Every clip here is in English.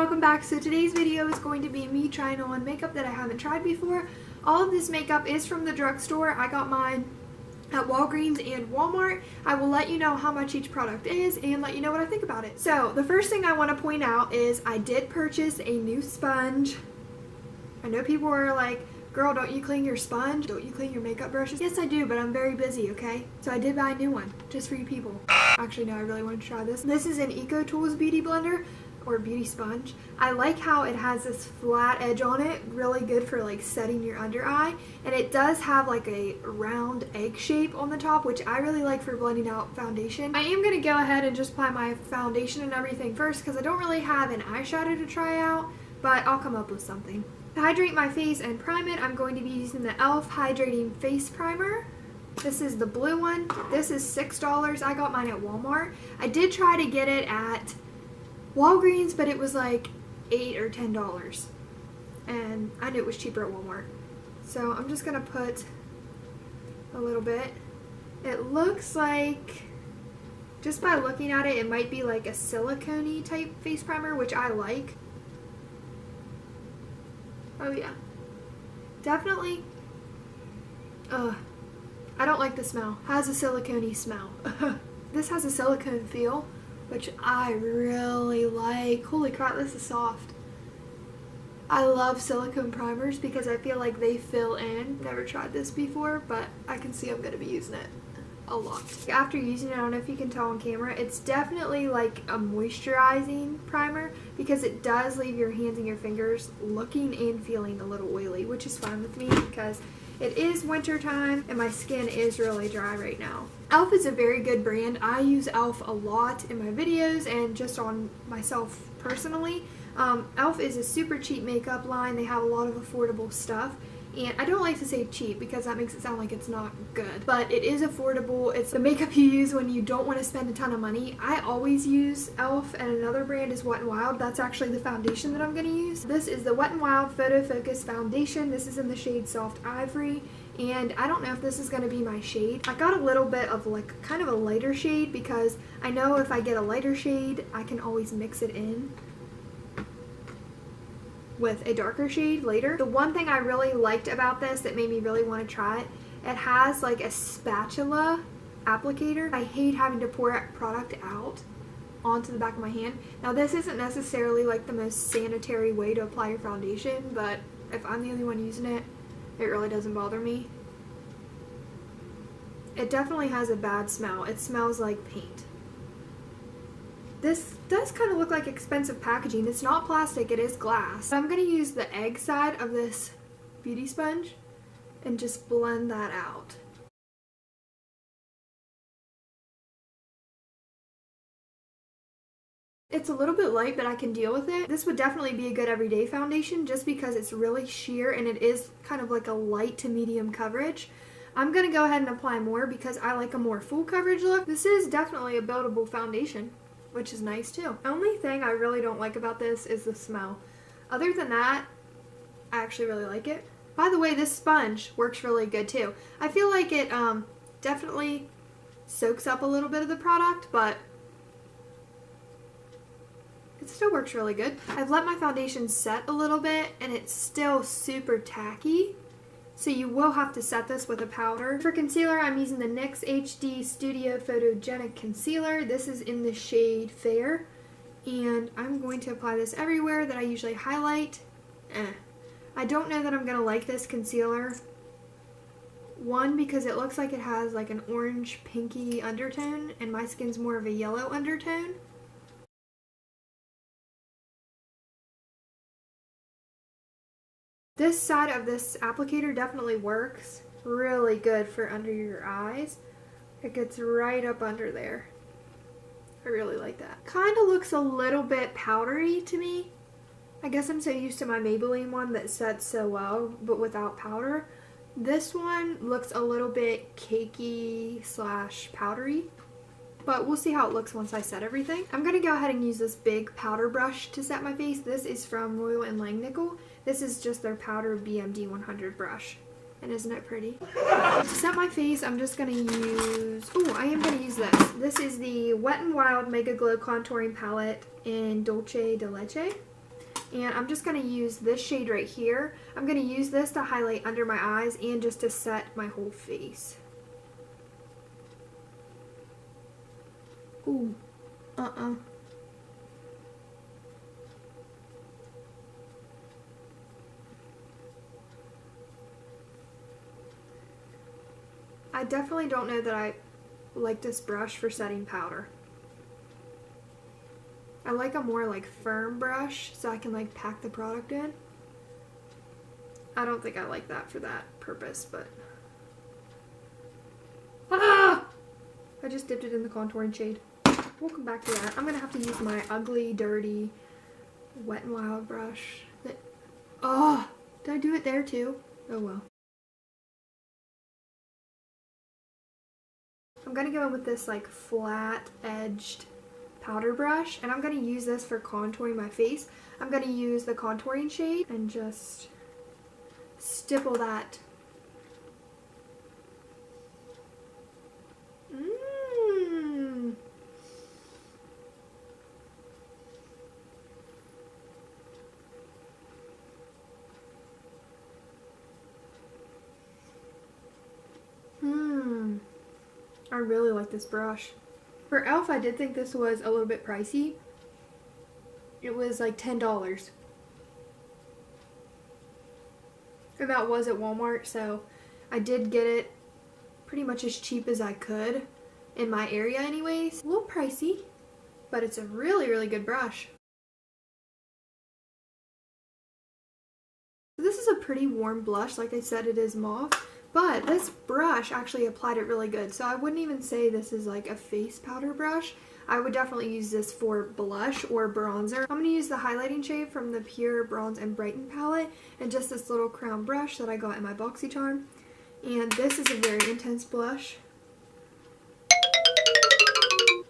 welcome back. So today's video is going to be me trying on makeup that I haven't tried before. All of this makeup is from the drugstore. I got mine at Walgreens and Walmart. I will let you know how much each product is and let you know what I think about it. So the first thing I want to point out is I did purchase a new sponge. I know people are like, girl, don't you clean your sponge? Don't you clean your makeup brushes? Yes, I do, but I'm very busy, okay? So I did buy a new one, just for you people. Actually, no, I really want to try this. This is an EcoTools beauty blender, or beauty sponge. I like how it has this flat edge on it, really good for like setting your under eye. And it does have like a round egg shape on the top, which I really like for blending out foundation. I am going to go ahead and just apply my foundation and everything first because I don't really have an eyeshadow to try out, but I'll come up with something. To hydrate my face and prime it, I'm going to be using the e.l.f. Hydrating Face Primer. This is the blue one. This is $6. I got mine at Walmart. I did try to get it at Walgreens, but it was like $8 or $10. And I knew it was cheaper at Walmart. So I'm just going to put a little bit. It looks like, just by looking at it, it might be like a silicone-y type face primer, which I like. Oh yeah, definitely. I don't like the smell. Has a silicone-y smell. This has a silicone feel, which I really like. Holy crap, this is soft. I love silicone primers because I feel like they fill in. Never tried this before, but I can see I'm going to be using it a lot. After using it, I don't know if you can tell on camera, it's definitely like a moisturizing primer because it does leave your hands and your fingers looking and feeling a little oily, which is fine with me because it is winter time and my skin is really dry right now. e.l.f. is a very good brand. I use e.l.f. a lot in my videos and just on myself personally. e.l.f. is a super cheap makeup line. They have a lot of affordable stuff. And I don't like to say cheap because that makes it sound like it's not good. But it is affordable. It's the makeup you use when you don't want to spend a ton of money. I always use e.l.f. and another brand is WetnWild. That's actually the foundation that I'm going to use. This is the WetnWild Photo Focus Foundation. This is in the shade Soft Ivory. And I don't know if this is going to be my shade. I got a little bit of like kind of a lighter shade because I know if I get a lighter shade, I can always mix it in with a darker shade later. The one thing I really liked about this that made me really want to try it, it has like a spatula applicator. I hate having to pour product out onto the back of my hand. Now this isn't necessarily like the most sanitary way to apply your foundation, but if I'm the only one using it, it really doesn't bother me. It definitely has a bad smell. It smells like paint. This does kind of look like expensive packaging. It's not plastic, it is glass. So I'm going to use the egg side of this beauty sponge and just blend that out. It's a little bit light, but I can deal with it. This would definitely be a good everyday foundation just because it's really sheer and it is kind of like a light to medium coverage. I'm going to go ahead and apply more because I like a more full coverage look. This is definitely a buildable foundation, which is nice too. The only thing I really don't like about this is the smell. Other than that, I actually really like it. By the way, this sponge works really good too. I feel like it definitely soaks up a little bit of the product, but it still works really good. I've let my foundation set a little bit and it's still super tacky. So you will have to set this with a powder. For concealer, I'm using the NYX HD Studio Photogenic Concealer. This is in the shade Fair. And I'm going to apply this everywhere that I usually highlight. I don't know that I'm going to like this concealer. One, because it looks like it has like an orange pinky undertone and my skin's more of a yellow undertone. This side of this applicator definitely works really good for under your eyes. It gets right up under there. I really like that. Kind of looks a little bit powdery to me. I guess I'm so used to my Maybelline one that sets so well, but without powder. This one looks a little bit cakey slash powdery. But we'll see how it looks once I set everything. I'm going to go ahead and use this big powder brush to set my face. This is from Royal and Langnickel. This is just their powder BMD 100 brush. And isn't it pretty? To set my face, I'm just going to use... Oh, I am going to use this. This is the Wet n Wild Mega Glow Contouring Palette in Dulce de Leche. And I'm just going to use this shade right here. I'm going to use this to highlight under my eyes and just to set my whole face. Ooh. I definitely don't know that I like this brush for setting powder. I like a more like firm brush so I can like pack the product in. I don't think I like that for that purpose, but I just dipped it in the contouring shade. We'll come back to that. I'm gonna have to use my ugly, dirty WetnWild brush. Did I do it there too? Oh well. I'm going to go in with this like flat edged powder brush, and I'm going to use this for contouring my face. I'm going to use the contouring shade and just stipple that. I really like this brush. For e.l.f. I did think this was a little bit pricey. It was like $10. And that was at Walmart, so I did get it pretty much as cheap as I could in my area anyways. A little pricey, but it's a really, really good brush. So this is a pretty warm blush. Like I said, it is mauve. But this brush actually applied it really good. So I wouldn't even say this is like a face powder brush. I would definitely use this for blush or bronzer. I'm going to use the highlighting shade from the Pure Bronze and Brighten palette and just this little crown brush that I got in my BoxyCharm. And this is a very intense blush.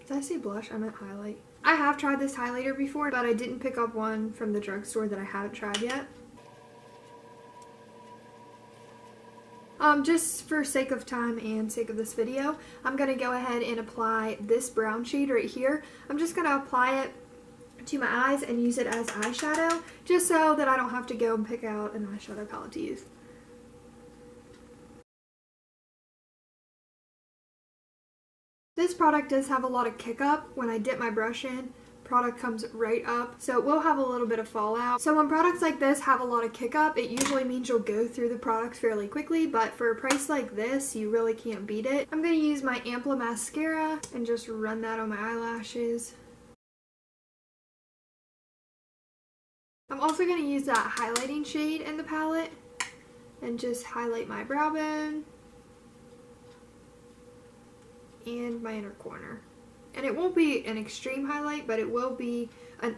Did I say blush? I meant highlight. I have tried this highlighter before, but I didn't pick up one from the drugstore that I haven't tried yet. Just for sake of time and sake of this video, I'm going to go ahead and apply this brown shade right here. I'm just going to apply it to my eyes and use it as eyeshadow, just so that I don't have to go and pick out an eyeshadow palette to use. This product does have a lot of kick up. When I dip my brush in, product comes right up, so it will have a little bit of fallout. So when products like this have a lot of kick up, it usually means you'll go through the products fairly quickly, but for a price like this, you really can't beat it. I'm going to use my Ample mascara and just run that on my eyelashes. I'm also going to use that highlighting shade in the palette and just highlight my brow bone and my inner corner. And it won't be an extreme highlight, but it will be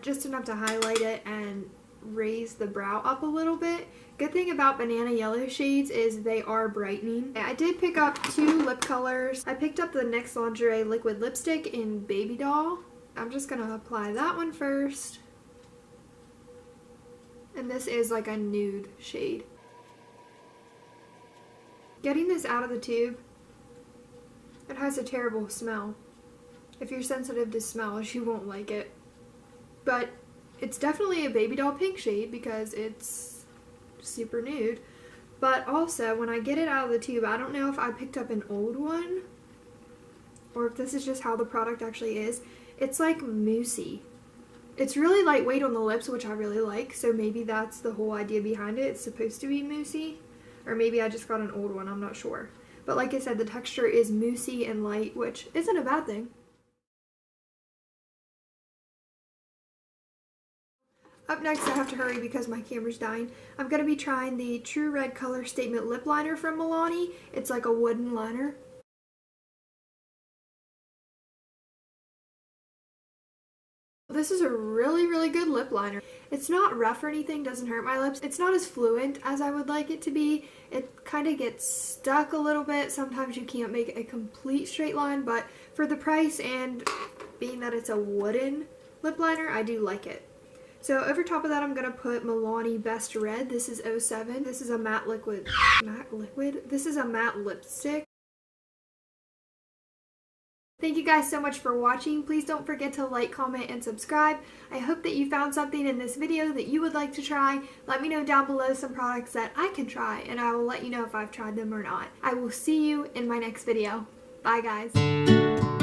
just enough to highlight it and raise the brow up a little bit. Good thing about banana yellow shades is they are brightening. I did pick up 2 lip colors. I picked up the NYX Lingerie liquid lipstick in Babydoll. I'm just going to apply that one first. And this is like a nude shade. Getting this out of the tube, it has a terrible smell. If you're sensitive to smells, you won't like it. But it's definitely a Babydoll pink shade because it's super nude. But also, when I get it out of the tube, I don't know if I picked up an old one or if this is just how the product actually is. It's like moussey. It's really lightweight on the lips, which I really like, so maybe that's the whole idea behind it. It's supposed to be moussey. Or maybe I just got an old one, I'm not sure. But like I said, the texture is moussey and light, which isn't a bad thing. Up next, I have to hurry because my camera's dying. I'm going to be trying the True Red Color Statement Lip Liner from Milani. It's like a wooden liner. This is a really, really good lip liner. It's not rough or anything, doesn't hurt my lips. It's not as fluent as I would like it to be. It kind of gets stuck a little bit. Sometimes you can't make a complete straight line, but for the price and being that it's a wooden lip liner, I do like it. So over top of that, I'm going to put Milani Best Red. This is 07. This is a matte liquid. Matte liquid? This is a matte lipstick. I Thank you guys so much for watching. Please don't forget to like, comment, and subscribe. I hope that you found something in this video that you would like to try. Let me know down below some products that I can try, and I will let you know if I've tried them or not. I will see you in my next video. Bye guys.